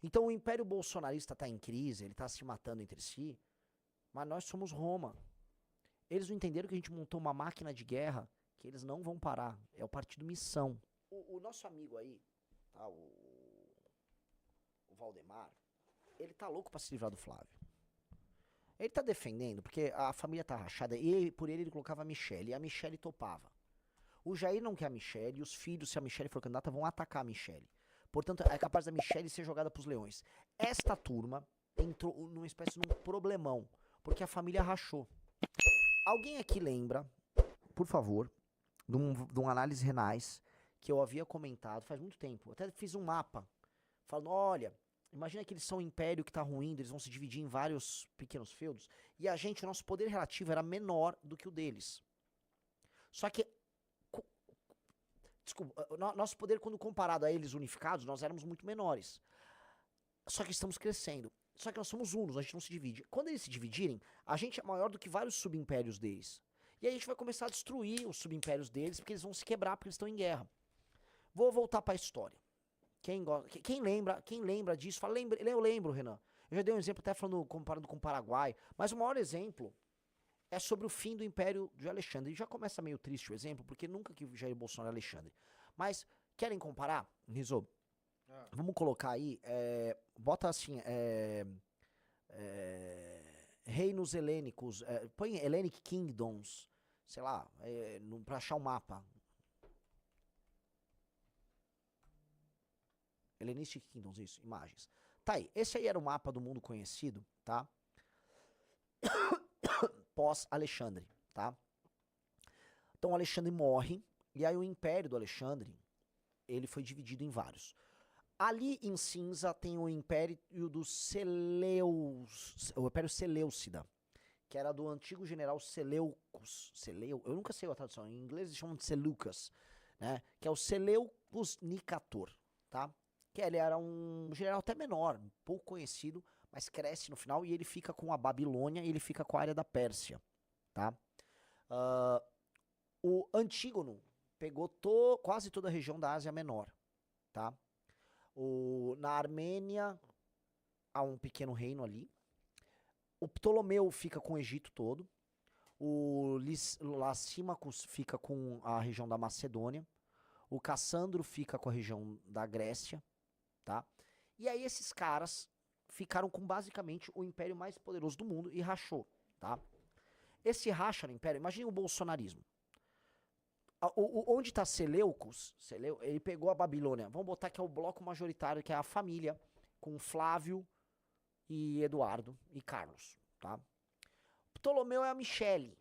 Então o Império Bolsonarista está em crise, ele está se matando entre si, mas nós somos Roma. Eles não entenderam que a gente montou uma máquina de guerra que eles não vão parar. É o Partido Missão. O nosso amigo aí, tá, o Valdemar, ele tá louco pra se livrar do Flávio. Ele tá defendendo, porque a família tá rachada, e por ele colocava a Michelle, e a Michelle topava. O Jair não quer a Michelle, e os filhos, se a Michelle for candidata, vão atacar a Michelle. Portanto, é capaz da Michelle ser jogada pros leões. Esta turma entrou numa espécie de um problemão, porque a família rachou. Alguém aqui lembra, por favor, de um análise renais que eu havia comentado faz muito tempo. Até fiz um mapa, falando, olha, imagina que eles são um império que tá ruindo, eles vão se dividir em vários pequenos feudos, e a gente, o nosso poder relativo era menor do que o deles. Só que, desculpa, nosso poder quando comparado a eles unificados, nós éramos muito menores. Só que estamos crescendo. Só que nós somos unos, a gente não se divide. Quando eles se dividirem, a gente é maior do que vários subimpérios deles. E aí a gente vai começar a destruir os subimpérios deles, porque eles vão se quebrar, porque eles estão em guerra. Vou voltar para a história. Quem lembra disso, fala, eu lembro, Renan. Eu já dei um exemplo até falando, comparando com o Paraguai, mas o maior exemplo é sobre o fim do Império de Alexandre. E já começa meio triste o exemplo, porque nunca que Jair Bolsonaro é Alexandre. Mas, querem comparar, Rizzo? Vamos colocar aí, bota assim, reinos helênicos, põe Hellenic Kingdoms, sei lá, pra achar o mapa. Hellenistic Kingdoms, isso, imagens. Tá aí, esse aí era o mapa do mundo conhecido, tá? Pós-Alexandre, tá? Então Alexandre morre, e aí o Império do Alexandre, ele foi dividido em vários. Ali em cinza tem o Império dos Seleus, o Império Seleucida, que era do antigo general Seleucus. Eu nunca sei a tradução, em inglês eles chamam de Seleucus, né? Que é o Seleucus Nicator, tá? Que ele era um general até menor, pouco conhecido, mas cresce no final e ele fica com a Babilônia e ele fica com a área da Pérsia, tá? O Antígono pegou quase toda a região da Ásia Menor, tá? Na Armênia há um pequeno reino ali. O Ptolomeu fica com o Egito todo. O Lysimachus fica com a região da Macedônia. O Cassandro fica com a região da Grécia, tá? E aí esses caras ficaram com basicamente o império mais poderoso do mundo e rachou, tá? Esse racha no império, imagine o bolsonarismo. Onde está Seleucus, ele pegou a Babilônia. Vamos botar que é o bloco majoritário, que é a família, com Flávio e Eduardo e Carlos, tá? Ptolomeu é a Michele,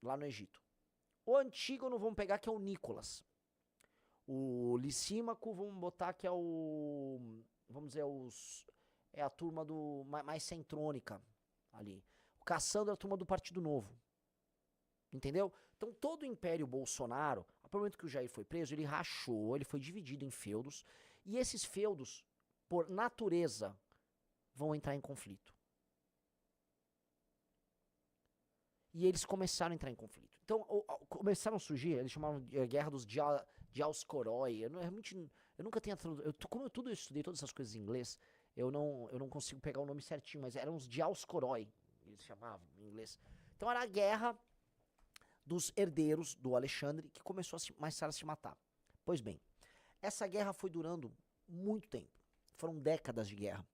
lá no Egito. O Antígono vamos pegar que é o Nicolas. O Lisímaco vamos botar que é o, vamos dizer, é a turma do mais centrônica ali. O Cassandro é a turma do Partido Novo. Entendeu? Então todo o Império Bolsonaro, a partir do momento que o Jair foi preso, ele rachou, ele foi dividido em feudos, e esses feudos, por natureza, vão entrar em conflito. E eles começaram a entrar em conflito. Então começaram a surgir, eles chamavam de Guerra dos Diaoscoroi. Eu nunca tenho como eu estudei todas essas coisas em inglês, eu não consigo pegar o nome certinho, mas eram os Diaoscoroi, eles chamavam em inglês. Então era a guerra dos herdeiros do Alexandre, que começou mais tarde a se matar. Pois bem, essa guerra foi durando muito tempo. Foram décadas de guerra.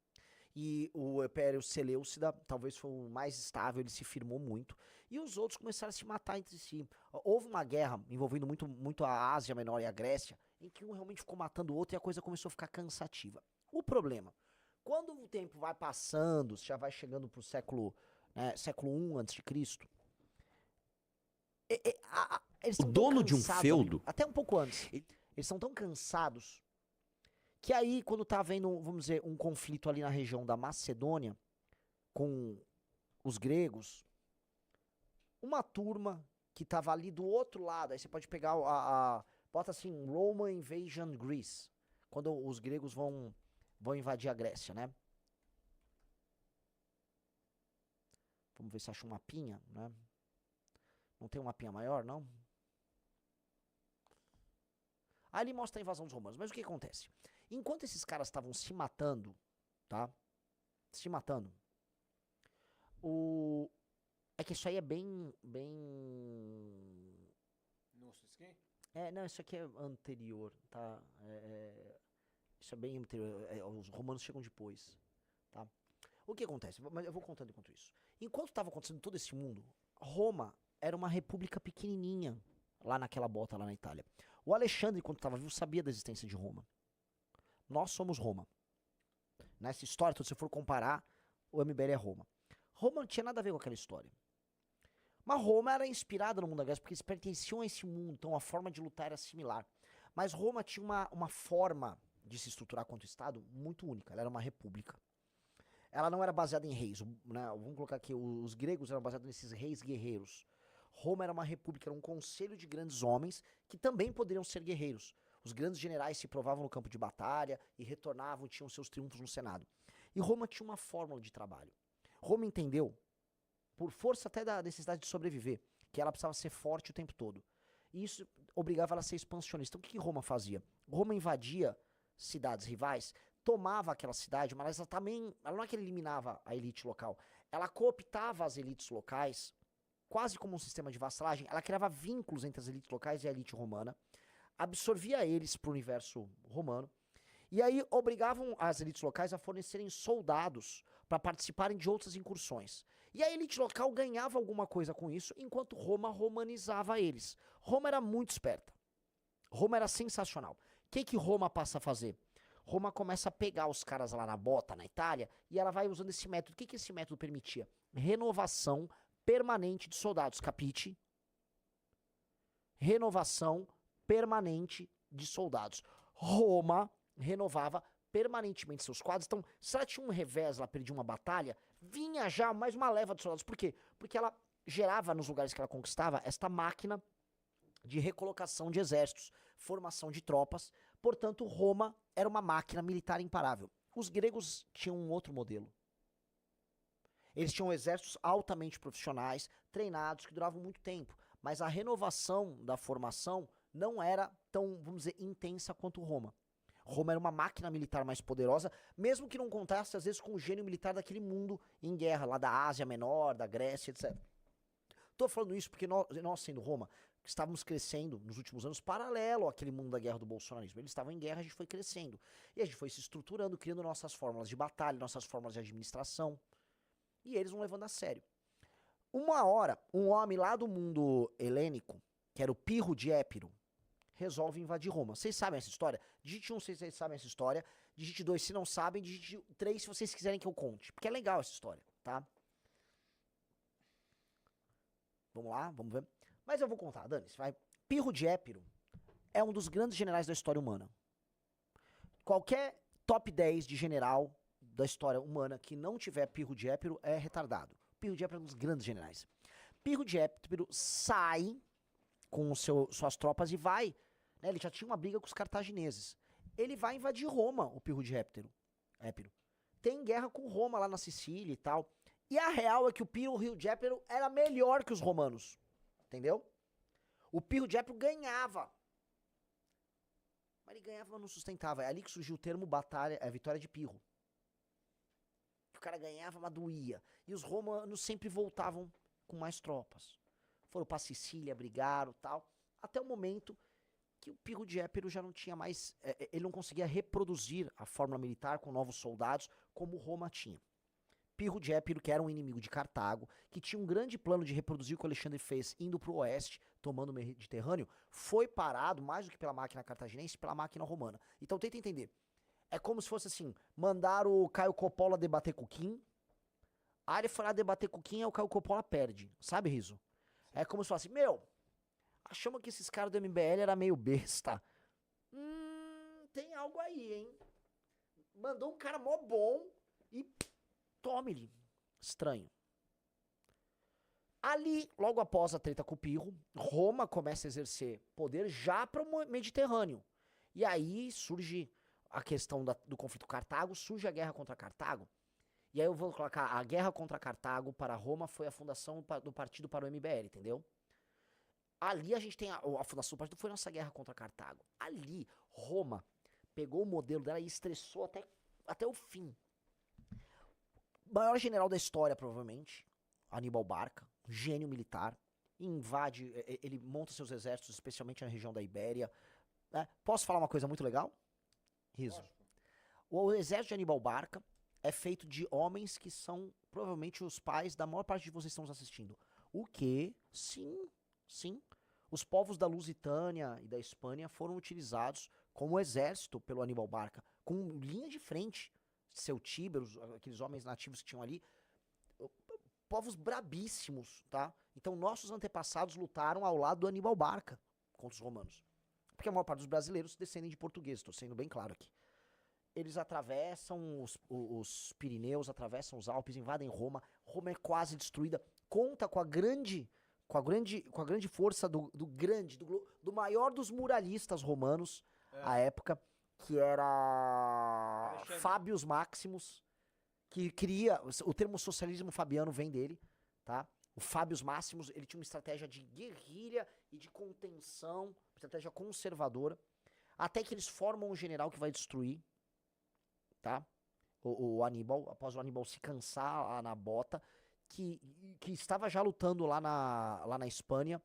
E o Império Seleucida talvez foi o mais estável, ele se firmou muito. E os outros começaram a se matar entre si. Houve uma guerra envolvendo muito a Ásia Menor e a Grécia, em que um realmente ficou matando o outro e a coisa começou a ficar cansativa. O problema, quando o tempo vai passando, já vai chegando pro século I a.C., eles O estão tão dono de um cansados, amigo, feudo, até um pouco antes. Eles estão tão cansados que aí, quando tá havendo, vamos dizer, um conflito ali na região da Macedônia com os gregos, uma turma que tava ali do outro lado, aí você pode pegar bota assim, Roman Invasion Greece, quando os gregos vão invadir a Grécia, né? Vamos ver se acha um mapinha, né? Não tem um mapinha maior, não? Aí ele mostra a invasão dos romanos. Mas o que acontece? Enquanto esses caras estavam se matando, tá? Se matando. É que isso aí é bem... Nossa, isso aqui? Não, isso aqui é anterior, tá? Isso é bem anterior. Os romanos chegam depois, tá? O que acontece? Mas eu vou contando enquanto isso. Enquanto estava acontecendo todo esse mundo, Roma era uma república pequenininha, lá naquela bota, lá na Itália. O Alexandre, quando estava vivo, sabia da existência de Roma. Nós somos Roma. Nessa história, se você for comparar, o MBL é Roma. Roma não tinha nada a ver com aquela história. Mas Roma era inspirada no mundo da Grécia, porque eles pertenciam a esse mundo, então a forma de lutar era similar. Mas Roma tinha uma forma de se estruturar quanto Estado muito única, ela era uma república. Ela não era baseada em reis, né? Vamos colocar aqui, os gregos eram baseados nesses reis guerreiros. Roma era uma república, era um conselho de grandes homens que também poderiam ser guerreiros. Os grandes generais se provavam no campo de batalha e retornavam e tinham seus triunfos no Senado. E Roma tinha uma fórmula de trabalho. Roma entendeu, por força até da necessidade de sobreviver, que ela precisava ser forte o tempo todo. E isso obrigava ela a ser expansionista. Então o que Roma fazia? Roma invadia cidades rivais, tomava aquela cidade, mas ela também, ela não é que ela eliminava a elite local, ela cooptava as elites locais, quase como um sistema de vassalagem, ela criava vínculos entre as elites locais e a elite romana, absorvia eles para o universo romano, e aí obrigavam as elites locais a fornecerem soldados para participarem de outras incursões. E a elite local ganhava alguma coisa com isso, enquanto Roma romanizava eles. Roma era muito esperta. Roma era sensacional. O que Roma passa a fazer? Roma começa a pegar os caras lá na bota, na Itália, e ela vai usando esse método. O que esse método permitia? Renovação permanente de soldados, capite? Renovação permanente de soldados. Roma renovava permanentemente seus quadros. Então, se ela tinha um revés, ela perdia uma batalha, vinha já mais uma leva de soldados. Por quê? Porque ela gerava nos lugares que ela conquistava esta máquina de recolocação de exércitos, formação de tropas. Portanto, Roma era uma máquina militar imparável. Os gregos tinham um outro modelo. Eles tinham exércitos altamente profissionais, treinados, que duravam muito tempo. Mas a renovação da formação não era tão, vamos dizer, intensa quanto Roma. Roma era uma máquina militar mais poderosa, mesmo que não contasse, às vezes, com o gênio militar daquele mundo em guerra, lá da Ásia Menor, da Grécia, etc. Tô falando isso porque nós sendo Roma, estávamos crescendo nos últimos anos paralelo àquele mundo da guerra do bolsonarismo. Eles estavam em guerra, a gente foi crescendo. E a gente foi se estruturando, criando nossas fórmulas de batalha, nossas fórmulas de administração. E eles vão levando a sério. Uma hora, um homem lá do mundo helênico, que era o Pirro de Épiro, resolve invadir Roma. Vocês sabem essa história? Digite 1 se vocês sabem essa história. Digite 2 se não sabem. Digite 3 se vocês quiserem que eu conte. Porque é legal essa história, tá? Vamos lá, vamos ver. Mas eu vou contar, dane-se, vai. Pirro de Épiro é um dos grandes generais da história humana. Qualquer top 10 de general da história humana que não tiver Pirro de Épiro é retardado. Pirro de Épiro é um dos grandes generais. Pirro de Épiro sai com suas tropas e vai, né, ele já tinha uma briga com os cartagineses. Ele vai invadir Roma, o Pirro de Épiro. Tem guerra com Roma lá na Sicília e tal. E a real é que o Pirro de Épiro era melhor que os romanos. Entendeu? O Pirro de Épiro ganhava. Mas ele ganhava, mas não sustentava. É ali que surgiu o termo batalha, vitória de Pirro. O cara ganhava, mas doía. E os romanos sempre voltavam com mais tropas. Foram pra Sicília, brigaram e tal. Até o momento que o Pirro de Épiro já não tinha mais... ele não conseguia reproduzir a fórmula militar com novos soldados como Roma tinha. Pirro de Épiro, que era um inimigo de Cartago, que tinha um grande plano de reproduzir o que Alexandre fez indo pro oeste, tomando o Mediterrâneo, foi parado, mais do que pela máquina cartaginense, pela máquina romana. Então tenta entender. É como se fosse assim, mandar o Caio Coppola debater com o Kim, aí ele foi lá debater com o Kim e o Caio Coppola perde. Sabe, Riso? É como se fosse, achamos que esses caras do MBL era meio besta. Tem algo aí, hein? Mandou um cara mó bom e tome-lhe. Estranho. Ali, logo após a treta com o Pirro, Roma começa a exercer poder já para o Mediterrâneo. E aí surge a questão do conflito Cartago, surge a guerra contra Cartago. E aí eu vou colocar a guerra contra Cartago para Roma foi a fundação do partido para o MBL, entendeu? Ali a gente tem a fundação do partido, foi nossa guerra contra Cartago. Ali, Roma pegou o modelo dela e estressou até o fim. Maior general da história, provavelmente, Aníbal Barca, gênio militar, invade, ele monta seus exércitos, especialmente na região da Ibéria. Né? Posso falar uma coisa muito legal? Riso. Lógico. O exército de Aníbal Barca é feito de homens que são provavelmente os pais da maior parte de vocês que estão nos assistindo. O que, sim, os povos da Lusitânia e da Espanha foram utilizados como exército pelo Aníbal Barca, com linha de frente. Celtíberos, aqueles homens nativos que tinham ali, povos brabíssimos, tá? Então nossos antepassados lutaram ao lado do Aníbal Barca contra os romanos. Porque a maior parte dos brasileiros descendem de portugueses, estou sendo bem claro aqui. Eles atravessam os Pirineus, atravessam os Alpes, invadem Roma. Roma é quase destruída. Conta com a grande força do maior dos muralhistas romanos à época, que era Alexandre. Fábius Maximus, que cria, o termo socialismo fabiano vem dele, tá? O Fábius Maximus, ele tinha uma estratégia de guerrilha e de contenção, estratégia conservadora, até que eles formam um general que vai destruir, tá? O Aníbal, após o Aníbal se cansar lá na bota, que estava já lutando lá na Espanha,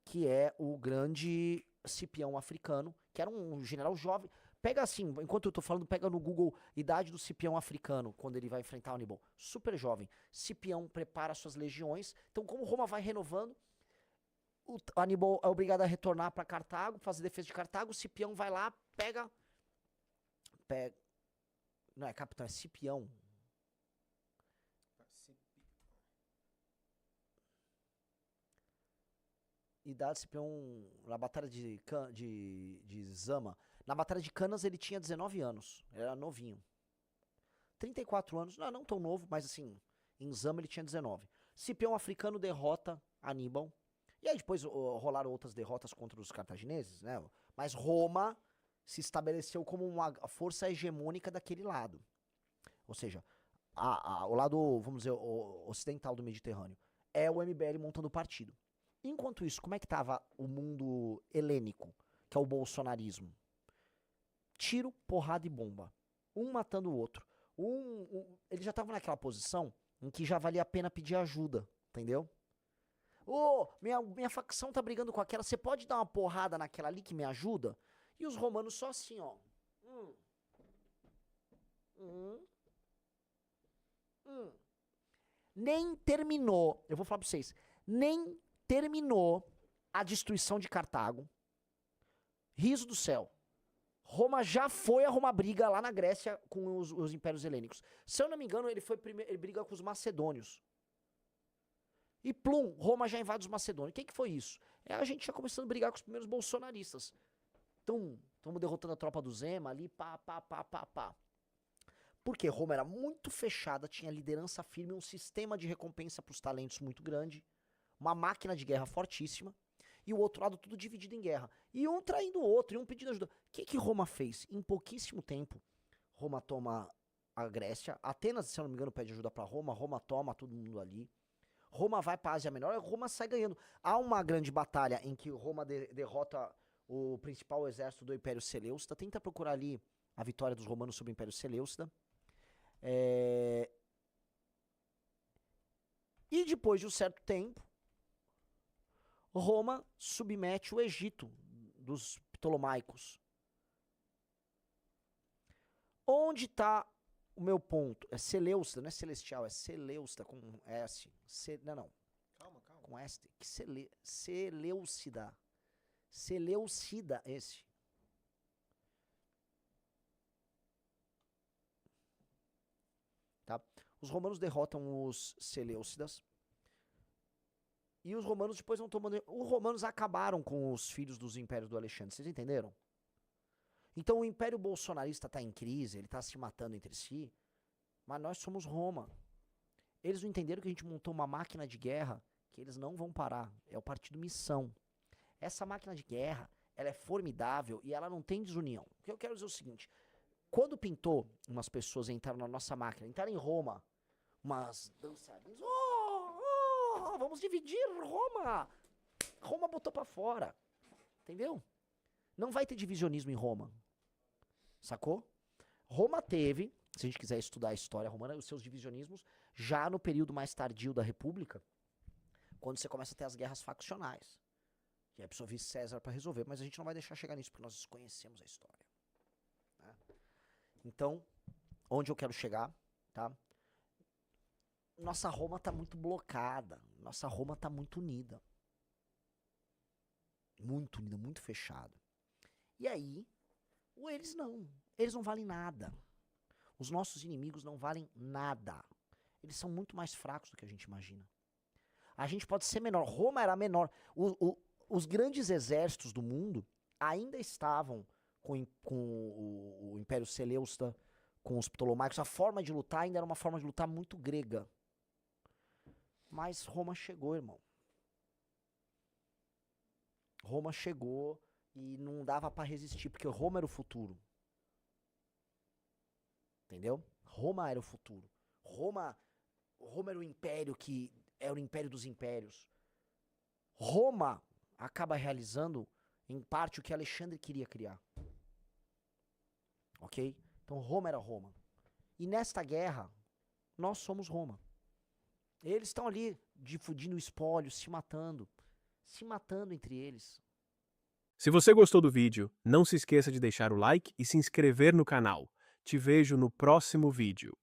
que é o grande Cipião africano, que era um general jovem. Pega assim, enquanto eu tô falando, pega no Google idade do Cipião africano, quando ele vai enfrentar o Aníbal. Super jovem. Cipião prepara suas legiões. Então, como Roma vai renovando, o Aníbal é obrigado a retornar para Cartago, fazer defesa de Cartago. O Cipião vai lá, pega. Não é capitão, é Cipião. Idade Cipião na batalha de Zama. Na batalha de Canas ele tinha 19 anos, era novinho. 34 anos, não tão novo, mas assim, em Zama ele tinha 19. Cipião africano derrota Aníbal. E aí depois rolaram outras derrotas contra os cartagineses, né? Mas Roma se estabeleceu como uma força hegemônica daquele lado. Ou seja, o lado, vamos dizer, ocidental do Mediterrâneo. É o MBL montando o partido. Enquanto isso, como é que estava o mundo helênico, que é o bolsonarismo? Tiro, porrada e bomba. Um matando o outro. Eles já estavam naquela posição em que já valia a pena pedir ajuda, entendeu? Minha facção tá brigando com aquela, você pode dar uma porrada naquela ali que me ajuda? E os romanos só assim, ó. Nem terminou, eu vou falar pra vocês, nem terminou a destruição de Cartago. Riso do céu. Roma já foi arrumar briga lá na Grécia com os impérios helênicos. Se eu não me engano, ele briga com os macedônios. E plum, Roma já invade os macedônios. O que foi isso? A gente já começando a brigar com os primeiros bolsonaristas. Estamos derrotando a tropa do Zema ali, pá. Porque Roma era muito fechada, tinha liderança firme, um sistema de recompensa para os talentos muito grande, uma máquina de guerra fortíssima, e o outro lado tudo dividido em guerra. E um traindo o outro, e um pedindo ajuda. O que Roma fez? Em pouquíssimo tempo, Roma toma a Grécia, Atenas, se eu não me engano, pede ajuda para Roma, Roma toma todo mundo ali. Roma vai para a Ásia Menor, Roma sai ganhando. Há uma grande batalha em que Roma derrota o principal exército do Império Seleucida. Tenta procurar ali a vitória dos romanos sobre o Império Seleucida. E depois de um certo tempo, Roma submete o Egito dos Ptolomaicos. Onde está o meu ponto? É Seleucida, não é celestial, é Seleucida com S. Não. Calma. Com S. Que Seleucida. Seleucida, esse. Tá? Os romanos derrotam os Seleucidas. E os romanos depois vão tomando... Os romanos acabaram com os filhos dos impérios do Alexandre, vocês entenderam? Então o império bolsonarista está em crise, ele está se matando entre si, mas nós somos Roma. Eles não entenderam que a gente montou uma máquina de guerra que eles não vão parar. É o partido Missão. Essa máquina de guerra, ela é formidável e ela não tem desunião. O que eu quero dizer é o seguinte, quando pintou umas pessoas entraram na nossa máquina, entraram em Roma, umas dançarinas, vamos dividir Roma. Roma botou pra fora. Entendeu? Não vai ter divisionismo em Roma. Sacou? Roma teve, se a gente quiser estudar a história romana, os seus divisionismos já no período mais tardio da República, quando você começa a ter as guerras faccionais. E aí precisou vir César para resolver, mas a gente não vai deixar chegar nisso, porque nós desconhecemos a história. Né? Então, onde eu quero chegar, tá? Nossa Roma tá muito blocada, nossa Roma tá muito unida. Muito unida, muito fechada. E aí, eles não valem nada. Os nossos inimigos não valem nada. Eles são muito mais fracos do que a gente imagina. A gente pode ser menor. Roma era menor. Os grandes exércitos do mundo ainda estavam com o Império Seleucida, com os Ptolomaicos. A forma de lutar ainda era uma forma de lutar muito grega. Mas Roma chegou, irmão. Roma chegou e não dava pra resistir, porque Roma era o futuro. Entendeu? Roma era o futuro. Roma era o império que era o império dos impérios. Roma acaba realizando, em parte, o que Alexandre queria criar. Ok? Então Roma era Roma. E nesta guerra, nós somos Roma. Eles estão ali difundindo o espólio, se matando entre eles. Se você gostou do vídeo, não se esqueça de deixar o like e se inscrever no canal. Te vejo no próximo vídeo.